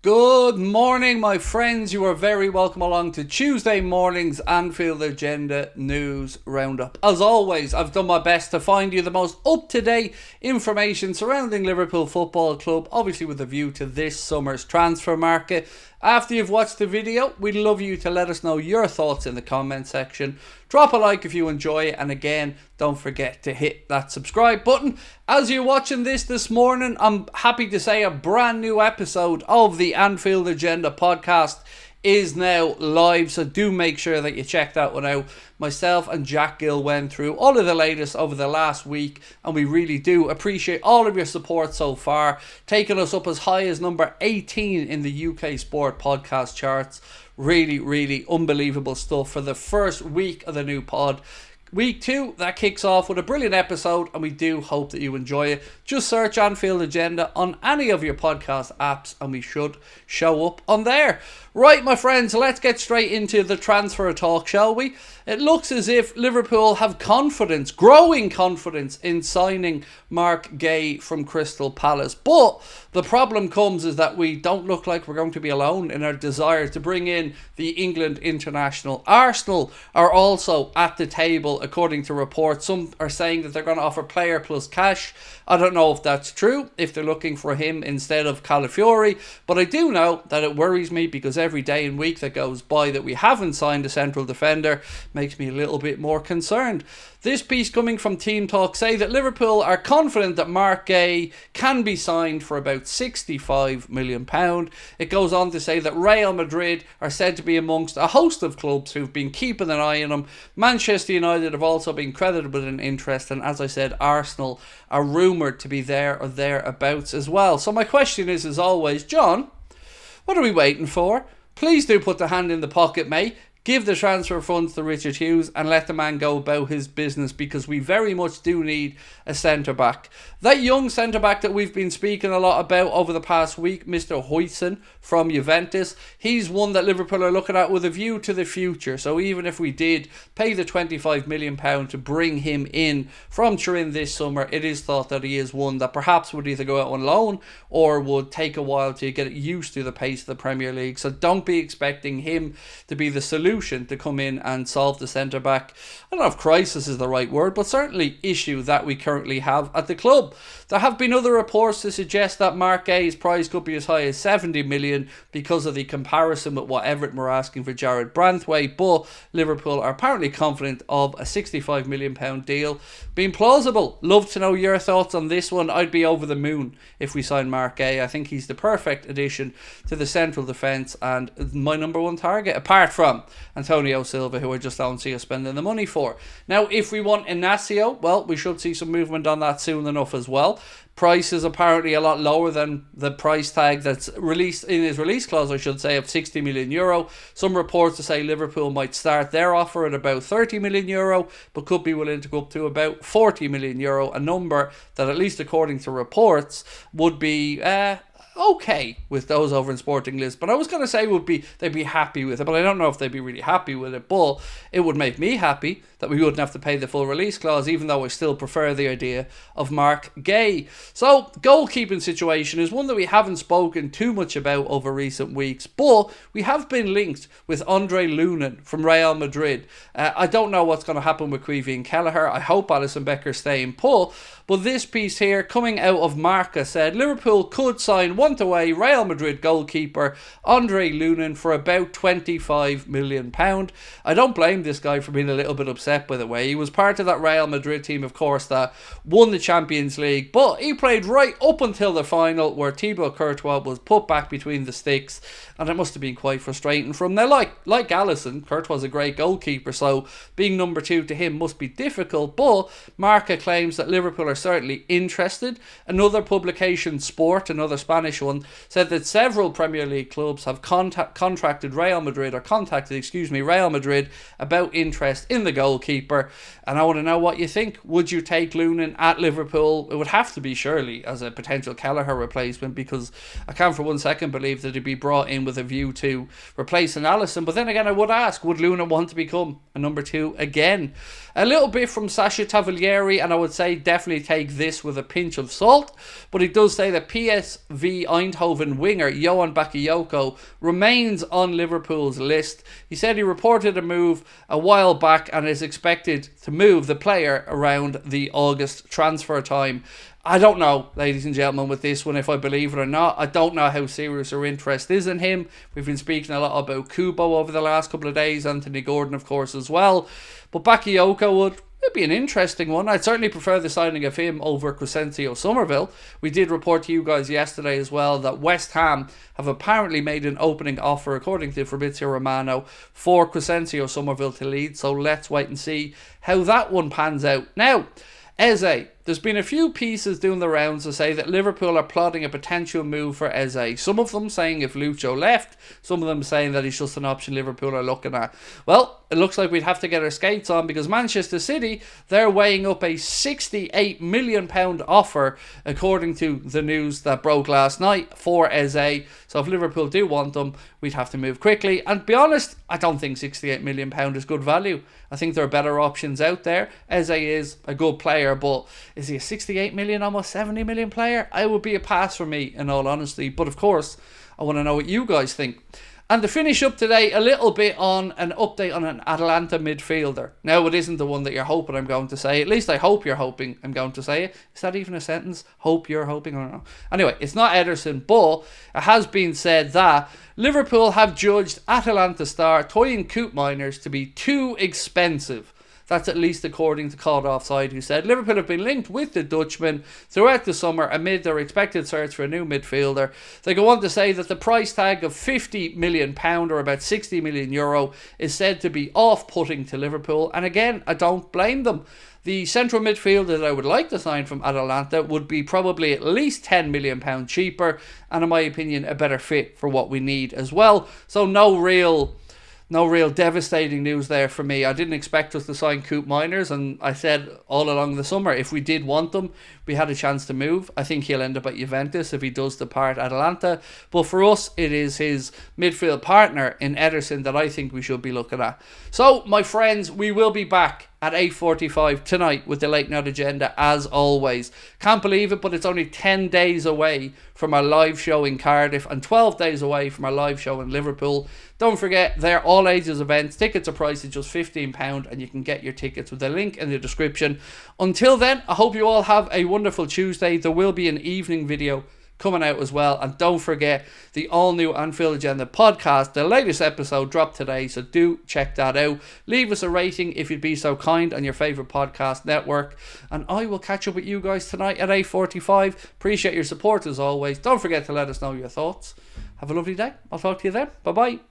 Good morning, my friends. You are very welcome along to Tuesday morning's Anfield Agenda News Roundup. As always, I've done my best to find you the most up-to-date information surrounding Liverpool Football Club, obviously with a view to this summer's transfer market. After you've watched the video, we'd love you to let us know your thoughts in the comment section. Drop a like if you enjoy it, and again, don't forget to hit that subscribe button. As you're watching this morning, I'm happy to say a brand new episode of the Anfield Agenda podcast is now live, so do make sure that you check that one out. Myself and Jack Gill went through all of the latest over the last week, and we really do appreciate all of your support so far, taking us up as high as number 18 in the UK Sport podcast charts. Really unbelievable stuff for the first week of the new pod. Week 2, that kicks off with a brilliant episode, and we do hope that you enjoy it. Just search Anfield Agenda on any of your podcast apps and we should show up on there. Right, my friends, let's get straight into the transfer talk, shall we? It looks as if Liverpool have confidence, growing confidence, in signing Marc Guehi from Crystal Palace. But the problem comes is that we don't look like we're going to be alone in our desire to bring in the England international. Arsenal are also at the table, according to reports. Some are saying that they're going to offer player plus cash. I don't know if that's true, if they're looking for him instead of Calafiori, but I do know that it worries me because every day and week that goes by that we haven't signed a central defender makes me a little bit more concerned. This piece coming from Team Talk say that Liverpool are confident that Marc Guehi can be signed for about £65 million. It goes on to say that Real Madrid are said to be amongst a host of clubs who've been keeping an eye on him. Manchester United have also been credited with an interest, and as I said, Arsenal are rumoured to be there or thereabouts as well. So my question is, as always, John, what are we waiting for? Please do put the hand in the pocket, mate. Give the transfer funds to Richard Hughes and let the man go about his business, because we very much do need a centre-back. That young centre-back that we've been speaking a lot about over the past week, Mr. Huijsen from Juventus, he's one that Liverpool are looking at with a view to the future. So even if we did pay the £25 million to bring him in from Turin this summer, it is thought that he is one that perhaps would either go out on loan or would take a while to get used to the pace of the Premier League. So don't be expecting him to be the solution to come in and solve the centre-back, I don't know if crisis is the right word, but certainly issue that we currently have at the club. There have been other reports to suggest that Marc Guehi's price could be as high as 70 million because of the comparison with what Everton were asking for Jared Branthwaite, but Liverpool are apparently confident of a £65 million deal being plausible. Love to know your thoughts on this one. I'd be over the moon if we sign Marc Guehi. I think he's the perfect addition to the central defence and my number one target, apart from Antonio Silva, who I just don't see us spending the money for. Now, if we want Inacio, well, we should see some movement on that soon enough as well. Price is apparently a lot lower than the price tag that's released in his release clause, I should say, of €60 million. Some reports to say Liverpool might start their offer at about €30 million, but could be willing to go up to about €40 million, a number that, at least according to reports, would be okay with those over in Sporting Lisbon. I was going to say they'd be happy with it, but I don't know if they'd be really happy with it. But it would make me happy that we wouldn't have to pay the full release clause, even though I still prefer the idea of Marc Guehi. So, goalkeeping situation is one that we haven't spoken too much about over recent weeks, but we have been linked with Andriy Lunin from Real Madrid. I don't know what's going to happen with Creevy and Kelleher. I hope Alisson Becker stay in put, but this piece here coming out of Marca said Liverpool could sign one-to-away Real Madrid goalkeeper Andriy Lunin for about £25 million. I don't blame this guy for being a little bit upset, by the way. He was part of that Real Madrid team, of course, that won the Champions League, but he played right up until the final where Thibaut Courtois was put back between the sticks, and it must have been quite frustrating for him. Now, like Alisson, Courtois was a great goalkeeper, so being number 2 to him must be difficult, but Marca claims that Liverpool are certainly interested. Another publication, Sport, another Spanish one, said that several Premier League clubs have contacted Real Madrid about interest in the goalkeeper, and I want to know what you think. Would you take Lunin at Liverpool? It would have to be surely as a potential Kelleher replacement, because I can't for one second believe that he'd be brought in with a view to replacing Alisson. But then again, I would ask, would Lunin want to become a number 2 again? A little bit from Sasha Tavalieri, and I would say definitely take this with a pinch of salt, but he does say that PSV PSV Eindhoven winger Johan Bakayoko remains on Liverpool's list. He said he reported a move a while back and is expected to move the player around the August transfer time. I don't know, ladies and gentlemen, with this one, if I believe it or not. I don't know how serious our interest is in him. We've been speaking a lot about Kubo over the last couple of days, Anthony Gordon, of course, as well. But Bakayoko it'd be an interesting one. I'd certainly prefer the signing of him over Crescencio Somerville. We did report to you guys yesterday as well that West Ham have apparently made an opening offer, according to Fabrizio Romano, for Crescencio Somerville to lead. So let's wait and see how that one pans out. Now, Eze. There's been a few pieces doing the rounds to say that Liverpool are plotting a potential move for Eze. Some of them saying if Lucho left, some of them saying that he's just an option Liverpool are looking at. Well, it looks like we'd have to get our skates on because Manchester City, they're weighing up a £68 million offer, according to the news that broke last night, for Eze. So if Liverpool do want them, we'd have to move quickly. And to be honest, I don't think £68 million is good value. I think there are better options out there. Eze is a good player, but is he a 68 million, almost 70 million player? I would be a pass for me, in all honesty. But of course, I want to know what you guys think. And to finish up today, a little bit on an update on an Atalanta midfielder. Now, it isn't the one that you're hoping I'm going to say. At least I hope you're hoping I'm going to say it. Is that even a sentence? Hope you're hoping? I don't know. Anyway, it's not Ederson, but it has been said that Liverpool have judged Atalanta star Toyin Koopmeiners to be too expensive. That's at least according to Called Offside, who said Liverpool have been linked with the Dutchman throughout the summer amid their expected search for a new midfielder. They go on to say that the price tag of £50 million, or about €60 million, is said to be off-putting to Liverpool. And again, I don't blame them. The central midfielder that I would like to sign from Atalanta would be probably at least £10 million cheaper, and in my opinion, a better fit for what we need as well. So no real devastating news there for me. I didn't expect us to sign Koopmeiners, and I said all along the summer, if we did want them, we had a chance to move. I think he'll end up at Juventus if he does depart Atalanta. But for us, it is his midfield partner in Ederson that I think we should be looking at. So, my friends, we will be back at 8:45 tonight with the Late Night Agenda, as always. Can't believe it, but it's only 10 days away from our live show in Cardiff and 12 days away from our live show in Liverpool. Don't forget, they're all ages events. Tickets are priced at just £15, and you can get your tickets with the link in the description. Until then, I hope you all have a wonderful Tuesday. There will be an evening video coming out as well, and don't forget the all new Anfield Agenda podcast. The latest episode dropped today, so do check that out. Leave us a rating if you'd be so kind on your favourite podcast network, and I will catch up with you guys tonight at 8:45. Appreciate your support as always. Don't forget to let us know your thoughts. Have a lovely day. I'll talk to you then. Bye bye.